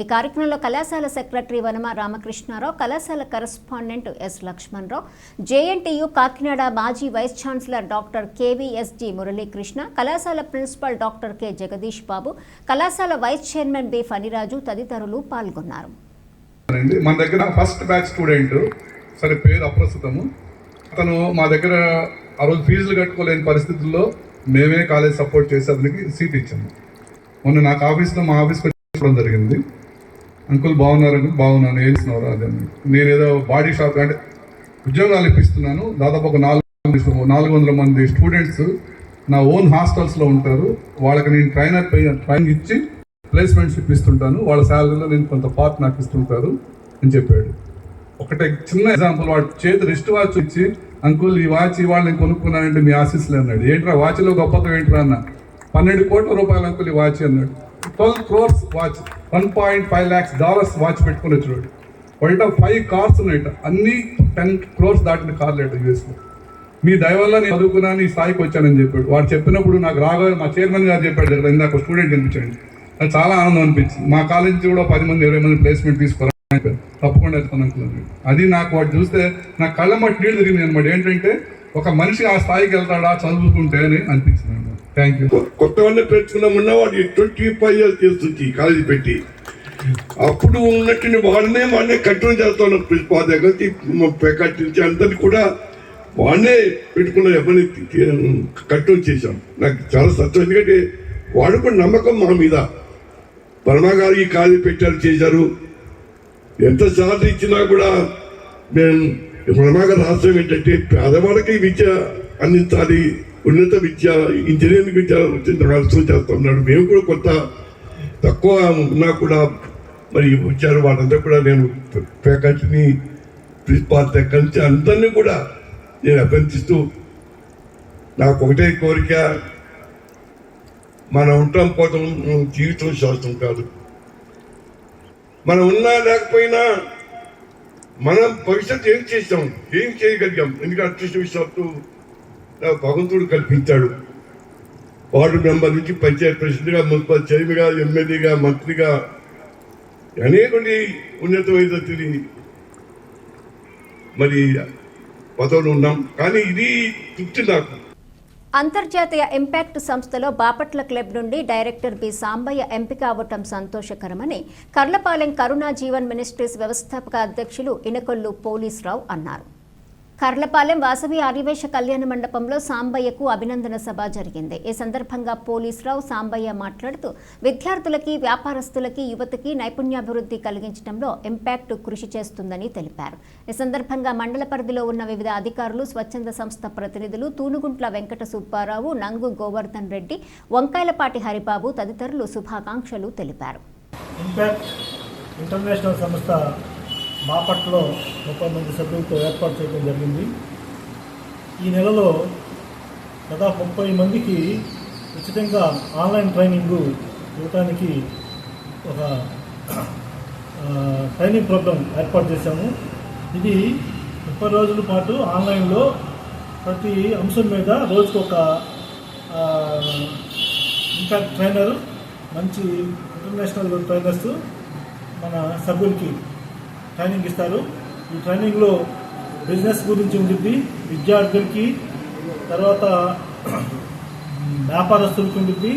ఈ కార్యక్రమంలో కళాశాల సెక్రటరీ వనమా రామకృష్ణారావు, కళాశాల correspondent S Lakshmanarao, JNTU Kakinada మాజీ vice chancellor doctor KVSG Muralikrishna, కళాశాల principal doctor K Jagadish Babu, కళాశాల వైస్ చైర్మన్ బి ఫణిరాజు తదితరులు పాల్గొన్నారు. మన దగ్గర ఫస్ట్ బ్యాచ్ స్టూడెంట్, సరే పేరు అప్రస్తుతము, అతను మా దగ్గర ఆ రోజు ఫీజులు కట్టుకోలేని పరిస్థితుల్లో మేమే కాలేజ్ సపోర్ట్ చేసి అతనికి సీట్ ఇచ్చాము. మొన్న నాకు ఆఫీస్లో మా ఆఫీస్కి వచ్చి జరిగింది. అంకుల్ బాగున్నారని, బాగున్నాను, ఏస్తున్నారు అదే. నేను ఏదో బాడీ షాప్ అంటే ఉద్యోగాలు ఇప్పిస్తున్నాను. దాదాపు ఒక 400 మంది స్టూడెంట్స్ నా ఓన్ హాస్టల్స్లో ఉంటారు. వాళ్ళకి నేను ట్రైనింగ్ ఇచ్చి ప్లేస్మెంట్స్ ఇప్పిస్తుంటాను. వాళ్ళ శాలరీలో నేను కొంత పార్ట్ నాకు ఇస్తుంటారు అని చెప్పాడు. ఒకటే చిన్న ఎగ్జాంపుల్, వాడు చేతి రిస్ట్ వాచ్ ఇచ్చి, అంకుల్ ఈ వాచ్ ఇవాళ నేను కొనుక్కున్నానంటే మీ ఆశీస్సులే అన్నాడు. ఏంట్రా వాచ్లో గొప్పగా ఏంట్రా అన్న, 12 కోట్ల రూపాయలు అంకుల్ ఈ వాచ్ అన్నాడు. 12 crores వాచ్, $1.5 lakhs వాచ్ పెట్టుకుని వచ్చాడు. ఒకట 5 కార్స్ ఉన్నాయట, అన్ని 10 crores దాటిన కార్లు అట యూఎస్లో. మీ దయ వల్ల నేను చదువుకున్నాను, ఈ స్థాయికి వచ్చానని చెప్పాడు. వాడు చెప్పినప్పుడు నాకు రాఘవ మా చైర్మన్ గారు చెప్పాడు కదా, ఇందాక స్టూడెంట్ కనిపించండి, అది చాలా ఆనందం అనిపించింది. మా కాలేజ్ నుంచి కూడా 10 మంది 20 మంది ప్లేస్మెంట్ తీసుకోవాలి, తప్పకుండా వెళ్తాను. అది నాకు వాడు చూస్తే నా కళ్ళ మట్టి నీళ్ళు తిరిగింది అనమాట. ఏంటంటే ఒక మనిషి ఆ స్థాయికి వెళ్తాడా చదువుకుంటే అని అనిపించింది అనమాట. Thank you. కొత్త వాళ్ళని పెట్టుకున్నామన్నా వాడు 25 years చేస్తుంది కాలేజీ పెట్టి. అప్పుడు ఉన్నట్టు వాడినే కంట్రోల్ చేస్తాను. ప్రిన్సిపాల్ దగ్గర ఫ్యాకల్టీ నుంచి అందరినీ కూడా వాడినే పెట్టుకున్న ఎవరిని కంట్రోల్ చేశాం. నాకు చాలా సంతోషం, ఎందుకంటే వాడు కూడా నమ్మకం మా మీద. వర్మ గారు ఈ కాలేజీ పెట్టారు, చేశారు. ఎంత సార్లు ఇచ్చినా కూడా మేము వర్మ గారు రాష్ట్రం ఏంటంటే పేదవాళ్ళకి విద్య అందించాలి, ఉన్నత విద్య, ఇంజనీరింగ్ విద్య రాష్ట్రం చేస్తున్నాడు. మేము కూడా కొంత తక్కువ ఉన్నా కూడా మరి వచ్చారు. వాళ్ళంతా కూడా నేను ఫ్యాకల్టీని, ప్రిన్సిపాల్ దగ్గర నుంచి అందరినీ కూడా నేను అభ్యర్థిస్తూ, నాకు ఒకటే కోరిక, మనం ఉంటాం పోతాం, జీవితం శాస్త్రం కాదు. మనం ఉన్నా లేకపోయినా మనం భవిష్యత్తు ఏం చేసాం, ఏం చేయగలిగాం. ఎందుకంటే అదృష్టవశాత్తు భగవంతుడు కల్పించాడు. వార్డు మెంబర్ నుంచి పంచాయత్ ప్రెసిడెంట్గా, మున్సిపల్ చైర్మన్గా, ఎమ్మెల్యేగా, మంత్రిగా అనేక ఉన్నతమైన మరి పదవులు ఉన్నాం. కానీ ఇది తృప్తి నాకు. అంతర్జాతీయ ఇంపాక్ట్ సంస్థలో బాపట్ల క్లబ్ నుండి డైరెక్టర్ బి సాంబయ్య ఎంపిక అవ్వటం సంతోషకరమని కర్లపాలెం కరుణా జీవన్ మినిస్ట్రీస్ వ్యవస్థాపక అధ్యక్షులు ఇనకొల్లు పోలీస్రావు అన్నారు. కర్లపాలెం వాసవి ఆర్యవేశ కళ్యాణ మండపంలో సాంబయ్యకు అభినందన సభ జరిగింది. ఈ సందర్భంగా పోలీస్రావు సాంబయ్య మాట్లాడుతూ విద్యార్థులకి, వ్యాపారస్తులకి, యువతకి నైపుణ్యాభివృద్ధి కలిగించడంలో ఇంపాక్ట్ కృషి చేస్తుందని తెలిపారు. ఈ సందర్భంగా మండల పరిధిలో ఉన్న వివిధ అధికారులు, స్వచ్ఛంద సంస్థ ప్రతినిధులు, తూనుగుంట్ల వెంకట సుబ్బారావు, నంగు గోవర్ధన్ రెడ్డి, వంకాయలపాటి హరిబాబు తదితరులు శుభాకాంక్షలు తెలిపారు. ఇంపాక్ట్ ఇంటర్నేషనల్ సంస్థ బాపట్లో 30 మంది సభ్యులతో ఏర్పాటు చేయడం జరిగింది. ఈ నెలలో దాదాపు 30 మందికి ఉచితంగా ఆన్లైన్ ట్రైనింగ్ ఇవ్వడానికి ఒక ట్రైనింగ్ ప్రోగ్రాం ఏర్పాటు చేశాము. ఇది 30 రోజుల పాటు ఆన్లైన్లో ప్రతి అంశం మీద రోజుకు ఒక ఇంపాక్ట్ ట్రైనర్, మంచి ఇంటర్నేషనల్ ట్రైనర్స్ మన సభ్యులకి ట్రైనింగ్ ఇస్తారు. ఈ ట్రైనింగ్లో బిజినెస్ గురించి ఉంటుంది, విద్యార్థులకి, తర్వాత వ్యాపారస్తులకి ఉంటుంది,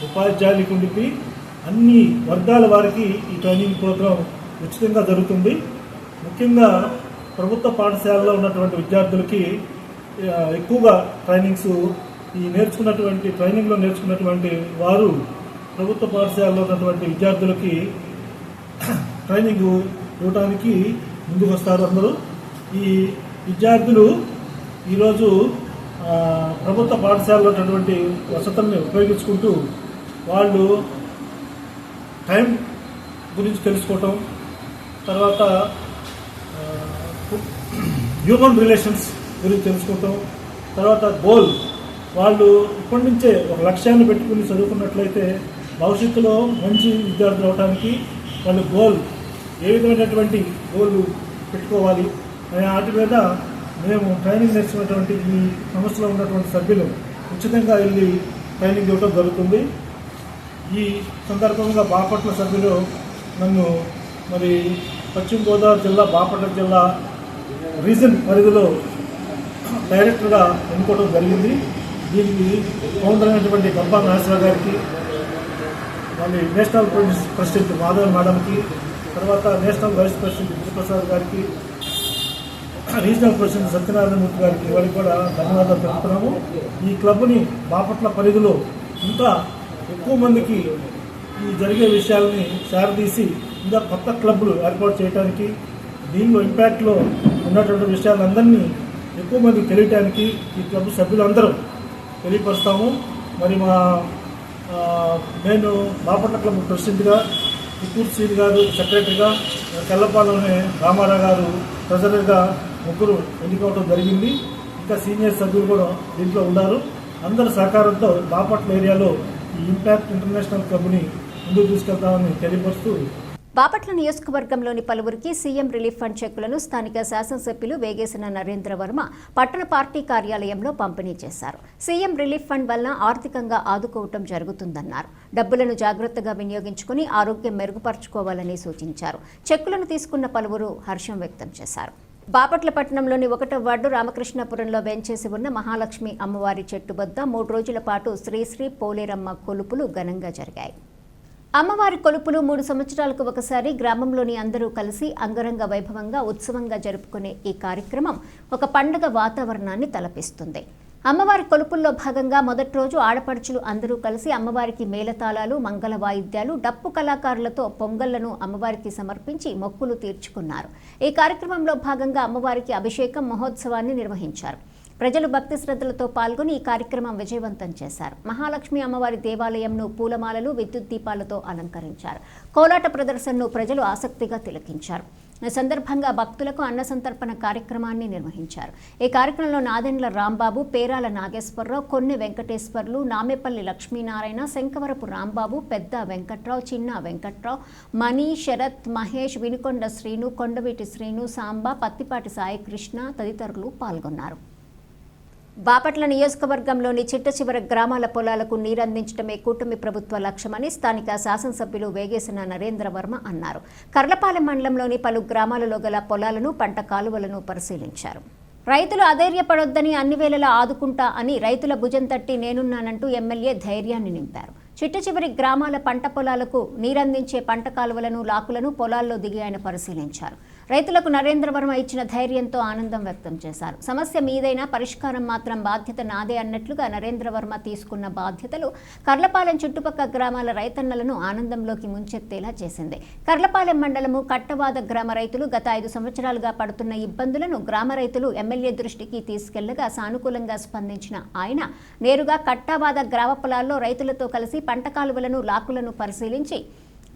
ఉపాధ్యాయులకి ఉంటుంది, అన్ని వర్గాల వారికి ఈ ట్రైనింగ్ ప్రోగ్రాం ఉచితంగా జరుగుతుంది. ముఖ్యంగా ప్రభుత్వ పాఠశాలలో ఉన్నటువంటి విద్యార్థులకి ఎక్కువగా ట్రైనింగ్స్ ట్రైనింగ్లో నేర్చుకున్నటువంటి వారు ప్రభుత్వ పాఠశాలలో ఉన్నటువంటి విద్యార్థులకి ట్రైనింగ్ ఇవ్వడానికి ముందుకు వస్తారు అందరూ. ఈ విద్యార్థులు ఈరోజు ప్రభుత్వ పాఠశాలలో ఉన్నటువంటి వసతుల్ని ఉపయోగించుకుంటూ వాళ్ళు టైం గురించి తెలుసుకోవటం, తర్వాత హ్యూమన్ రిలేషన్స్ గురించి తెలుసుకోవటం, తర్వాత గోల్, వాళ్ళు ఇప్పటి నుంచే ఒక లక్ష్యాన్ని పెట్టుకుని చదువుకున్నట్లయితే భవిష్యత్తులో మంచి విద్యార్థులు అవడానికి వాళ్ళు గోల్, ఏ విధమైనటువంటి గోళ్ళు పెట్టుకోవాలి అనే వాటి మీద మేము ట్రైనింగ్ నేర్చుకున్నటువంటి ఈ సంస్థలో ఉన్నటువంటి సభ్యులు ఉచితంగా వెళ్ళి ట్రైనింగ్ ఇవ్వడం జరుగుతుంది. ఈ సందర్భంగా బాపట్ల సభ్యులు నన్ను మరి పశ్చిమ గోదావరి జిల్లా, బాపట్ల జిల్లా రీజన్ పరిధిలో డైరెక్టర్గా ఎన్నుకోవడం జరిగింది. దీనికి ఫౌండర్ అయినటువంటి గంపా నాగేశ్వరరావు గారికి, మళ్ళీ నేషనల్ ప్రెసిడెంట్ మాధవ్ మేడంకి, తర్వాత నేషనల్ వైస్ ప్రెసిడెంట్ విజయప్రసాద్ గారికి, రీజనల్ ప్రెసిడెంట్ సత్యనారాయణమూర్తి గారికి, వారికి కూడా ధన్యవాదాలు తెలుపుతున్నాము. ఈ క్లబ్ని బాపట్ల పరిధిలో ఇంకా ఎక్కువ మందికి ఈ జరిగే విషయాలని చేరదీసి ఇంకా కొత్త క్లబ్లు ఏర్పాటు చేయడానికి, దీనిలో ఇంపాక్ట్లో ఉన్నటువంటి విషయాలందరినీ ఎక్కువ మందికి తెలియటానికి ఈ క్లబ్ సభ్యులందరూ తెలియపరుస్తాము. మరి నేను బాపట్ల క్లబ్ ప్రెసిడెంట్గా, చిత్తూరు శ్రీని గారు సెక్రటరీగా, కల్లపాలెంలోనే రామారావు గారు ట్రెజరర్గా ముగ్గురు ఎన్నికవడం జరిగింది. ఇంకా సీనియర్ సభ్యులు కూడా దీంట్లో ఉన్నారు. అందరి సహకారంతో బాపట్ల ఏరియాలో ఈ ఇంపాక్ట్ ఇంటర్నేషనల్ క్లబ్ని ముందుకు తీసుకెళ్తామని తెలియపరుస్తూ బాపట్ల నియోజకవర్గంలోని పలువురికి సీఎం రిలీఫ్ ఫండ్ చెక్కులను స్థానిక శాసనసభ్యులు వేగేసిన నరేంద్ర వర్మ పట్టణ పార్టీ కార్యాలయంలో పంపిణీ చేశారు. సీఎం రిలీఫ్ ఫండ్ వల్ల ఆర్థికంగా ఆదుకోవటం జరుగుతుందన్నారు. డబ్బులను జాగ్రత్తగా వినియోగించుకుని ఆరోగ్యం మెరుగుపరుచుకోవాలని సూచించారు. చెక్కులను తీసుకున్న పలువురు హర్షం వ్యక్తం చేశారు. బాపట్ల పట్టణంలోని 1వ వార్డు రామకృష్ణాపురంలో వేంచేసి ఉన్న మహాలక్ష్మి అమ్మవారి చెట్టు వద్ద 3 రోజుల పాటు శ్రీశ్రీ పోలేరమ్మ కొలుపులు ఘనంగా జరిగాయి. అమ్మవారి కొలుపులు 3 సంవత్సరాలకు ఒకసారి గ్రామంలోని అందరూ కలిసి అంగరంగ వైభవంగా ఉత్సవంగా జరుపుకునే ఈ కార్యక్రమం ఒక పండుగ వాతావరణాన్ని తలపిస్తుంది. అమ్మవారి కొలుపుల్లో భాగంగా మొదటి రోజు ఆడపడుచులు అందరూ కలిసి అమ్మవారికి మేళతాళాలు, మంగళ వాయిద్యాలు, డప్పు కళాకారులతో పొంగళ్లను అమ్మవారికి సమర్పించి మొక్కులు తీర్చుకున్నారు. ఈ కార్యక్రమంలో భాగంగా అమ్మవారికి అభిషేకం మహోత్సవాన్ని నిర్వహించారు. ప్రజలు భక్తి శ్రద్ధలతో పాల్గొని ఈ కార్యక్రమం విజయవంతం చేశారు. మహాలక్ష్మి అమ్మవారి దేవాలయంను పూలమాలలు, విద్యుత్ దీపాలతో అలంకరించారు. కోలాట ప్రదర్శనను ప్రజలు ఆసక్తిగా తిలకించారు. ఈ సందర్భంగా భక్తులకు అన్న సంతర్పణ కార్యక్రమాన్ని నిర్వహించారు. ఈ కార్యక్రమంలో నాదెండ్ల రాంబాబు, పేరాల నాగేశ్వరరావు, కొన్ని వెంకటేశ్వర్లు, నామేపల్లి లక్ష్మీనారాయణ, శంకవరపు రాంబాబు, పెద్ద వెంకట్రావు, చిన్న వెంకట్రావు, మణి, శరత్, మహేష్, వినుకొండ శ్రీను, కొండవీటి శ్రీను, సాంబా, పత్తిపాటి సాయికృష్ణ తదితరులు పాల్గొన్నారు. బాపట్ల నియోజకవర్గంలోని చిట్ట గ్రామాల పొలాలకు నీరందించడమే కూటమి ప్రభుత్వ లక్ష్యమని స్థానిక శాసనసభ్యులు వేగేసిన నరేంద్ర వర్మ అన్నారు. కర్లపాలెం మండలంలోని పలు గ్రామాలలో గల పొలాలను, పంట కాలువలను పరిశీలించారు. రైతులు అధైర్యపడొద్దని, అన్ని వేళలా ఆదుకుంటా అని రైతుల భుజం తట్టి నేనున్నానంటూ ఎమ్మెల్యే ధైర్యాన్ని నింపారు. చిట్ట గ్రామాల పంట పొలాలకు నీరందించే పంట కాలువలను, లాకులను పొలాల్లో దిగి ఆయన పరిశీలించారు. రైతులకు నరేంద్ర వర్మ ఇచ్చిన ధైర్యంతో ఆనందం వ్యక్తం చేశారు. సమస్య మీదైనా పరిష్కారం మాత్రం బాధ్యత నాదే అన్నట్లుగా నరేంద్ర వర్మ తీసుకున్న బాధ్యతలు కర్లపాలెం చుట్టుపక్కల గ్రామాల రైతన్నలను ఆనందంలోకి ముంచెత్తేలా చేసింది. కర్లపాలెం మండలము కట్టవాద గ్రామ రైతులు గత 5 సంవత్సరాలుగా పడుతున్న ఇబ్బందులను గ్రామ రైతులు ఎమ్మెల్యే దృష్టికి తీసుకెళ్లగా సానుకూలంగా స్పందించిన ఆయన నేరుగా కట్టవాద గ్రామ పొలాల్లో రైతులతో కలిసి పంట కాలువలను, లాకులను పరిశీలించి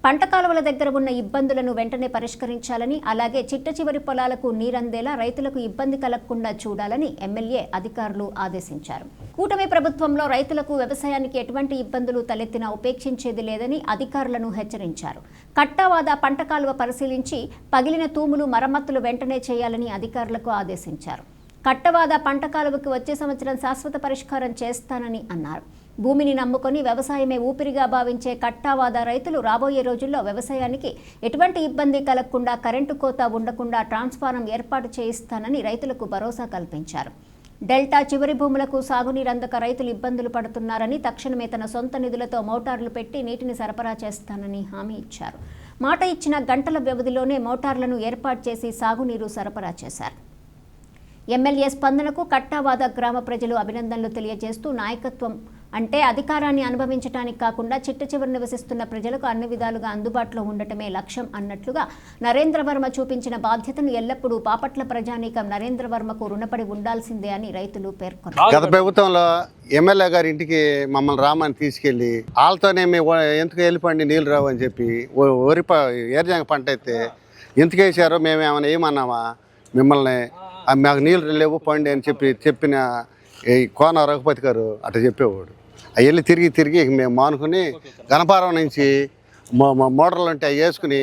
పంట కాలువల దగ్గర ఉన్న ఇబ్బందులను వెంటనే పరిష్కరించాలని, అలాగే చిట్ట పొలాలకు నీరందేలా రైతులకు ఇబ్బంది కలగకుండా చూడాలని ఎమ్మెల్యే అధికారులు ఆదేశించారు. కూటమి ప్రభుత్వంలో రైతులకు, వ్యవసాయానికి ఎటువంటి ఇబ్బందులు తలెత్తినా ఉపేక్షించేది లేదని అధికారులను హెచ్చరించారు. కట్టావాద పంట కాలువ పరిశీలించి పగిలిన తూములు, మరమ్మతులు వెంటనే చేయాలని అధికారులకు ఆదేశించారు. కట్టవాద పంట కాలువకు వచ్చే సంవత్సరం శాశ్వత పరిష్కారం చేస్తానని అన్నారు. భూమిని నమ్ముకొని వ్యవసాయమే ఊపిరిగా భావించే కట్టావాద రైతులు రాబోయే రోజుల్లో వ్యవసాయానికి ఎటువంటి ఇబ్బంది కలగకుండా, కరెంటు కోత ఉండకుండా ట్రాన్స్ఫారం ఏర్పాటు చేయిస్తానని రైతులకు భరోసా కల్పించారు. డెల్టా చివరి భూములకు సాగునీరు అందక రైతులు ఇబ్బందులు పడుతున్నారని, తక్షణమే తన సొంత నిధులతో మోటార్లు పెట్టి నీటిని సరఫరా చేస్తానని హామీ ఇచ్చారు. మాట ఇచ్చిన గంటల వ్యవధిలోనే మోటార్లను ఏర్పాటు చేసి సాగునీరు సరఫరా చేశారు. ఎమ్మెల్యే స్పందనకు కట్టావాద గ్రామ ప్రజలు అభినందనలు తెలియజేస్తూ, నాయకత్వం అంటే అధికారాన్ని అనుభవించడానికి కాకుండా చిట్ట నివసిస్తున్న ప్రజలకు అన్ని విధాలుగా అందుబాటులో ఉండటమే లక్ష్యం అన్నట్లుగా నరేంద్ర వర్మ చూపించిన బాధ్యతను ఎల్లప్పుడూ బాపట్ల ప్రజానీకం నరేంద్ర వర్మకు రుణపడి ఉండాల్సిందే అని రైతులు పేర్కొన్నారు. గత ప్రభుత్వంలో ఎమ్మెల్యే గారి ఇంటికి మమ్మల్ని రామని తీసుకెళ్లి వాళ్ళతోనే ఎందుకు వెళ్ళిపోండి నీళ్ళు రావు అని చెప్పి ఏర్జంగ పంట అయితే ఎందుకు వేసారో మేమేమైనా ఏమన్నామా మిమ్మల్ని, మాకు నీళ్ళు లేవు పండి అని చెప్పిన ఈ కోన రఘుపతి గారు అట్లా చెప్పేవాడు. అవి వెళ్ళి తిరిగి మేము మానుకుని గణపారం నుంచి మోటార్లు ఉంటే అవి వేసుకుని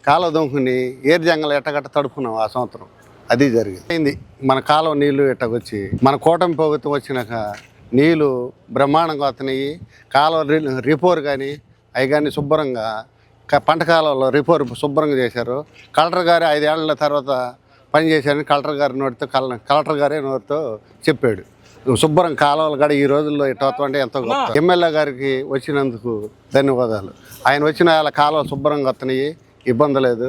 కాలువ దొంకుని ఏరు జంగలు ఎట్టగట్ట తడుపుకున్నాం ఆ సంవత్సరం. అది జరిగింది. మన కాలువ నీళ్లు ఎట్టకొచ్చి మన కూటమి ప్రభుత్వం వచ్చినాక నీళ్ళు బ్రహ్మాండంగా వస్తున్నాయి. కాలువ రిపోర్ కానీ అవి కానీ శుభ్రంగా పంట కాలంలో రిపోర్ శుభ్రంగా చేశారు. కలెక్టర్ గారు 5 ఏళ్ల తర్వాత పని చేశారని కలెక్టర్ గారే నోటితో చెప్పాడు. శుభ్రం కాలువలు కూడా ఈ రోజుల్లో ఇటువంటి ఎంతో గొప్ప. ఎమ్మెల్యే గారికి వచ్చినందుకు ధన్యవాదాలు. ఆయన వచ్చిన కాలువ శుభ్రంగా వస్తున్నాయి, ఇబ్బంది లేదు.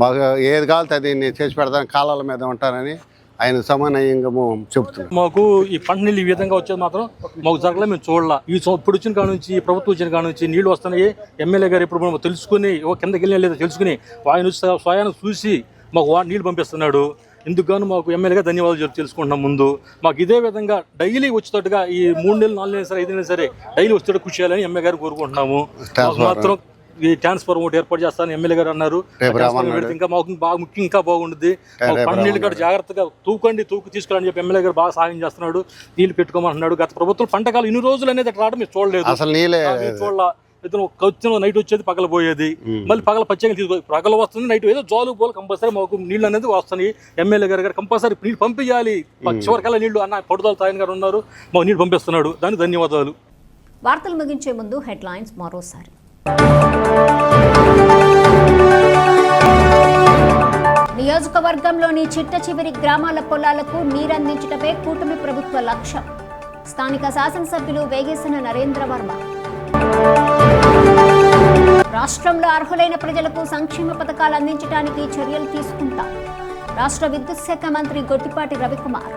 బాగా ఏది కావాలితే అది నేను చేసి పెడతాను, కాలువల మీద ఉంటానని ఆయన సమానంగా చెబుతున్నాం. మాకు ఈ పంట నీళ్ళు ఈ విధంగా వచ్చేది మాత్రం మాకు జరగలే, మేము చూడాల. ఇప్పుడు వచ్చిన కాడ నుంచి, ప్రభుత్వం వచ్చిన కాడ నుంచి నీళ్లు వస్తున్నాయి. ఎమ్మెల్యే గారు ఇప్పుడు తెలుసుకుని కిందకి వెళ్ళిన లేదా తెలుసుకుని ఆయన స్వయాన్ని చూసి మాకు నీళ్ళు పంపిస్తున్నాడు. ఇందుకు గాను మాకు ఎమ్మెల్యేగా ధన్యవాదాలు తెలుసుకుంటున్నాం. ముందు మాకు ఇదే విధంగా డైలీ వచ్చేటట్టుగా ఈ 3 నెలలు, 4 నెలలు సరే, 5 నెలలు సరే డైలీ వచ్చేటట్టు కృషి చేయాలని ఎమ్మెల్యే గారు కోరుకుంటున్నాము. మాత్రం ఈ ట్రాన్స్ఫర్ ఒకటి ఏర్పాటు చేస్తానని ఎమ్మెల్యే గారు అన్నారు. ఇంకా మాకు బాగా ముఖ్యం, ఇంకా బాగుంటుంది. పంట నీళ్ళు కూడా జాగ్రత్తగా తూకు తీసుకురాని చెప్పి ఎమ్మెల్యే గారు బాగా సహాయం చేస్తున్నాడు. నీళ్ళు పెట్టుకోమంటున్నాడు. గత ప్రభుత్వం పంటకాలం ఇన్ని రోజులు అనేది అట్లా రావడం మేము చూడలేదు, అసలు నీళ్ళే చూడాల. ఇతను వచ్చిన నైట్ వచ్చేది పగల పోయేది, మళ్ళీ పగల పచ్చగా తీసుకో పగల వస్తుంది, నైట్ ఏదో జోలు పోలు కంపల్సరీ మాకు నీళ్ళు అనేది వస్తున్నాయి. ఎమ్మెల్యే గారు కంపల్సరీ నీళ్ళు పంపించాలి, చివరికల్లా నీళ్లు అన్న పడుదల తాయన్ గారు ఉన్నారు, మాకు నీళ్ళు పంపిస్తున్నాడు, దానికి ధన్యవాదాలు. వార్తలు ముగించే ముందు హెడ్లైన్స్ మరోసారి. నియోజకవర్గంలోని చిట్ట చివరి గ్రామాల పొలాలకు నీరందించటమే కూటమి ప్రభుత్వ లక్ష్యం. స్థానిక శాసనసభ్యులు వేగేసిన నరేంద్ర వర్మ. రాష్ట్రంలో అర్హులైన ప్రజలకు సంక్షేమ పథకాలు అందించడానికి చర్యలు తీసుకుంటాం. రాష్ట్ర విద్యుత్ శాఖ మంత్రి గొట్టిపాటి రవికుమార్.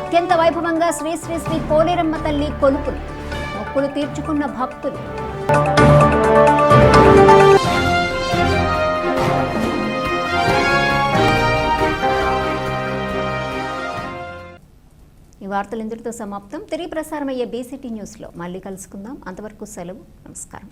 అత్యంత వైభవంగా శ్రీ శ్రీ శ్రీ పోలేరమ్మ తల్లి కొలుపులు, మొక్కులు తీర్చుకున్న భక్తులు. ఈ వార్తలు ఇందుటితో సమాప్తం. తిరిగి ప్రసారమయ్యే బీసీటీ న్యూస్లో మళ్ళీ కలుసుకుందాం. అంతవరకు సెలవు. నమస్కారం.